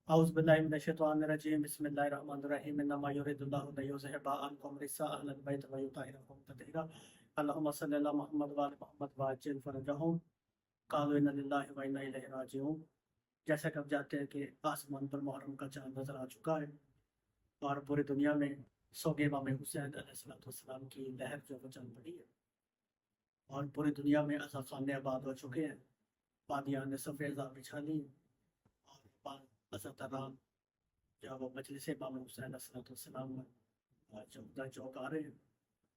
اعوذ باللہ من الشیطان الرجیم بسم اللہ الرحمن الرحیم انما یرید اللہ لیذھب عنکم الرجس اہل البیت ویطہرکم تطہیرا اللہم صلی علی محمد وعلی محمد وعجل فرجہم قالوا انا للہ و انا الیہ راجعون۔ جیسا کہ آپ جانتے ہیں کہ آسمان پر محرم کا چاند نظر آ چکا ہے اور پوری دنیا میں سوگ امام حسین علیہ السلام کی لہر جو وہ چل پڑی ہے اور پوری دنیا میں عزاخانے آباد ہو چکے ہیں، قادیان نے سفیدہ بچھا لی اور عزاداران جو وہ مجلس امام حسین علیہ السلام میں چوک آ رہے ہیں،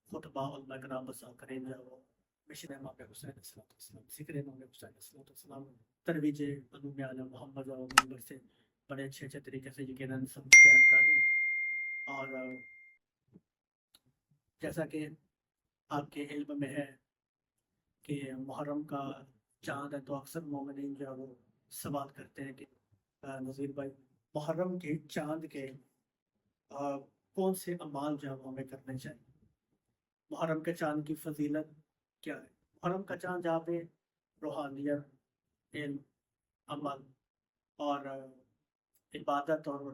خطبہ المکرام بساکرین جو وہ مشن امام حسین علیہ السلام، ذکر امام حسین علیہ السلام، ترویج علوم اعلی محمد اور منبر سے بڑے اچھے طریقے سے یقیناً سب بیان کر رہے ہیں۔ اور جیسا کہ آپ کے علم میں ہے کہ محرم کا چاند ہے، تو اکثر مومنین جو ہے وہ سوال کرتے ہیں کہ نذیر بھائی، محرم کے چاند کے کون سے اعمال جو ہے وہ ہمیں کرنے چاہیے؟ محرم کے چاند کی فضیلت کیا ہے؟ محرم کا چاند جہاں پہ روحانیت، علم، عمل اور عبادت اور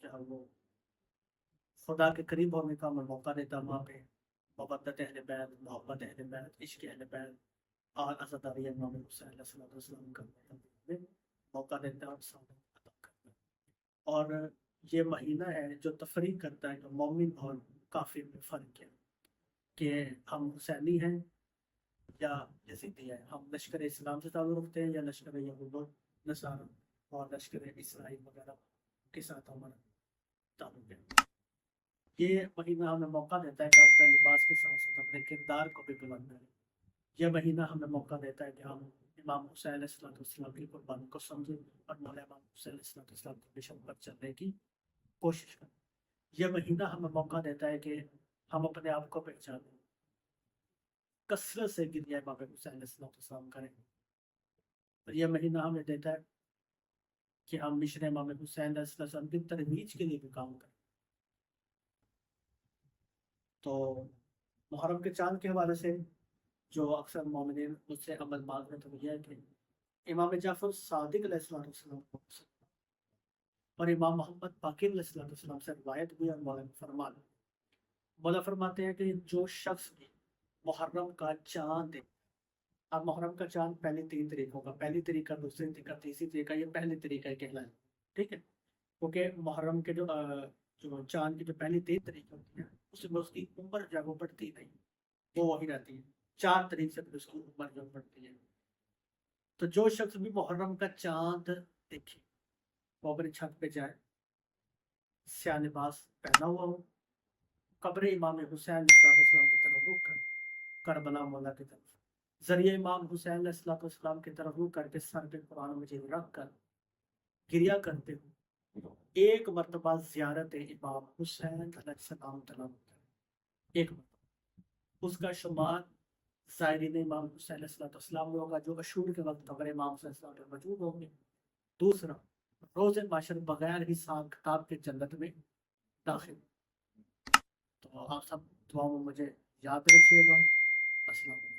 کیا وہ خدا کے قریب ہونے کا ہمیں موقع دیتا، وہاں پہ مودت اہل بیت، محبت اہل بیت، عشق اہل بیت اور عزاداری امام حسین علیہ السلام کا موقع دیتا ہے اور سعادت عطا کرتا ہے۔ اور یہ مہینہ ہے جو تفریق کرتا ہے کہ مومن اور کافر میں فرق ہے، کہ ہم حسینی ہیں یا یزیدی ہیں، ہم لشکر اسلام سے تعلق رکھتے ہیں یا لشکر یہود و نصارہ اور لشکر اسرائیل وغیرہ کے ساتھ ہمارا تعلق ہے۔ یہ مہینہ ہمیں موقع دیتا ہے کہ ہم اپنے لباس کے ساتھ ساتھ اپنے کردار کو بھی بلند کریں۔ یہ مہینہ ہمیں موقع دیتا ہے کہ ہم امام حسین علیہ السلام کی قربانی کو سمجھیں اور مولا امام حسین علیہ السلام کی مشن پر چلنے کی کوشش کریں۔ یہ مہینہ ہمیں موقع دیتا ہے کہ ہم اپنے آپ کو پہچانیں، کثرت سے گریہ امام حسین علیہ السلام کریں، اور یہ مہینہ ہمیں دیتا ہے کہ ہم مشن امام حسین علیہ السلام کی ترویج کے لیے بھی کام کریں۔ تو محرم کے چاند کے حوالے سے جو اکثر مومنین مجھ سے عمل مانگ رہے تو یہ ہے کہ امام جعفر صادق علیہ السلام اور امام محمد باقر علیہ السلام سے روایت ہوئی اور مولا فرماتے ہیں کہ جو شخص بھی محرم کا چاند ہے، اب محرم کا چاند پہلے 3 طریقوں کا، پہلی طریقہ، دوسری طریقہ، تیسری طریقہ، یہ پہلی طریقہ کہلائے، ٹھیک ہے؟ کیونکہ محرم کے جو چاند کی جو پہلی 3 طریقے ہوتی ہیں اس کی عمر جو وہ بڑھتی نہیں، وہ وہی رہتی ہے، 4 طریقے سے اس کی عمر جو بڑھتی ہے۔ تو جو شخص بھی محرم کا چاند دیکھے وہ اپنی چھت پہ جائے، سیاہ لباس پہنا ہوا ہو، قبر امام حسین علیہ السلام کی طرف رخ کر کربلا مولا کی طرف ذریعہ امام حسین علیہ السلام کی طرف رخ کر کے سر پہ قرآن مجید رکھ کر گریہ کرتے ہو، ایک مرتبہ زیارت امام حسین علیہ السلام طلب کریں، ایک مرتبہ اس کا شمار زائرین امام حسین علیہ السلام میں ہوگا جو عشور کے وقت قبر امام حسین علیہ السلام پہ موجود ہوں گے۔ دوسرا، روز معاشر بغیر حساب کتاب کے جنت میں داخل۔ تو آپ سب دعاؤں میں مجھے یاد رکھیے گا۔ السلام علیکم۔